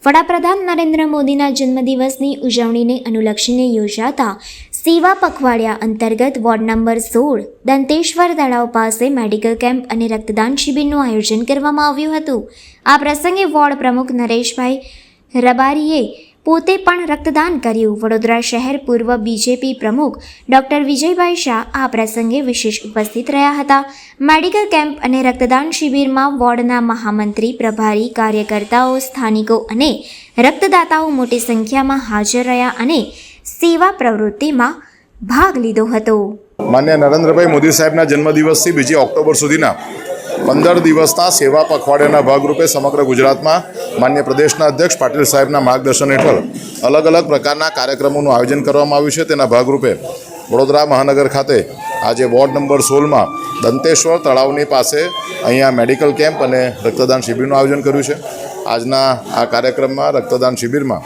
વડાપ્રધાન નરેન્દ્ર મોદીના જન્મદિવસની ઉજવણીને અનુલક્ષીને યોજાતા સેવા પખવાડિયા અંતર્ગત વોર્ડ નંબર 16 દંતેશ્વર તળાવ પાસે મેડિકલ કેમ્પ અને રક્તદાન શિબિરનું આયોજન કરવામાં આવ્યું હતું। આ પ્રસંગે વોર્ડ પ્રમુખ નરેશભાઈ રબારીએ પોતે પણ રક્તદાન કર્યું। વડોદરા શહેર પૂર્વ બીજેપી પ્રમુખ ડૉક્ટર વિજયભાઈ શાહ આ પ્રસંગે વિશેષ ઉપસ્થિત રહ્યા હતા। મેડિકલ કેમ્પ અને રક્તદાન શિબિરમાં વોર્ડના મહામંત્રી, પ્રભારી, કાર્યકર્તાઓ, સ્થાનિકો અને રક્તદાતાઓ મોટી સંખ્યામાં હાજર રહ્યા અને સેવા પ્રવૃત્તિમાં ભાગ લીધો હતો। માન્ય નરેન્દ્રભાઈ મોદી સાહેબના જન્મદિવસથી 2 ઓક્ટોબર સુધીના 15 દિવસના સેવા પખવાડિયાના ભાગરૂપે સમગ્ર ગુજરાતમાં માન્ય પ્રદેશના અધ્યક્ષ પાટીલ સાહેબના માર્ગદર્શન હેઠળ અલગ અલગ પ્રકારના કાર્યક્રમોનું આયોજન કરવામાં આવ્યું છે। તેના ભાગરૂપે વડોદરા મહાનગર ખાતે આજે વોર્ડ નંબર 16માં દંતેશ્વર તળાવની પાસે અહીંયા મેડિકલ કેમ્પ અને રક્તદાન શિબિરનું આયોજન કર્યું છે। આજના આ કાર્યક્રમમાં રક્તદાન શિબિરમાં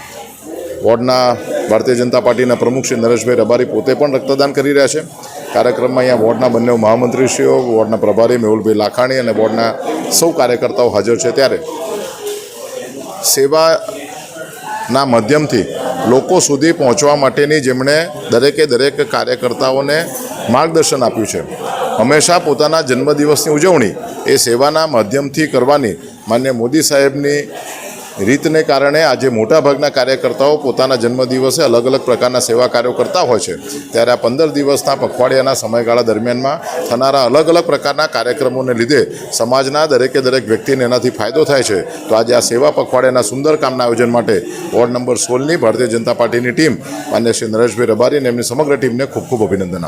વોર્ડના ભારતીય જનતા પાર્ટીના પ્રમુખ શ્રી નરેશભાઈ રબારી પોતે પણ રક્તદાન કરી રહ્યા છે। કાર્યક્રમમાં અહીંયા વોર્ડના બંને મહામંત્રીશ્રીઓ, વોર્ડના પ્રભારી મેહુલભાઈ લાખાણી અને વોર્ડના સૌ કાર્યકર્તાઓ હાજર છે। ત્યારે સેવાના માધ્યમથી લોકો સુધી પહોંચવા માટેની જેમણે દરેક કાર્યકર્તાઓને માર્ગદર્શન આપ્યું છે। હંમેશા પોતાના જન્મદિવસની ઉજવણી એ સેવાના માધ્યમથી કરવાની માન્ય મોદી સાહેબની રીતને કારણે આજે મોટાભાગના કાર્યકર્તાઓ પોતાના જન્મદિવસે અલગ અલગ પ્રકારના સેવા કાર્યો કરતા હોય છે। ત્યારે આ 15 દિવસના પખવાડિયાના સમયગાળા દરમિયાનમાં થનારા અલગ અલગ પ્રકારના કાર્યક્રમોને લીધે સમાજના દરેક વ્યક્તિને એનાથી ફાયદો થાય છે। તો આજે આ સેવા પખવાડિયાના સુંદર કામના આયોજન માટે વોર્ડ નંબર 16ની ભારતીય જનતા પાર્ટીની ટીમ માન્ય શ્રી નરેશભાઈ રબારી અને એમની સમગ્ર ટીમને ખૂબ ખૂબ અભિનંદન આપું છું।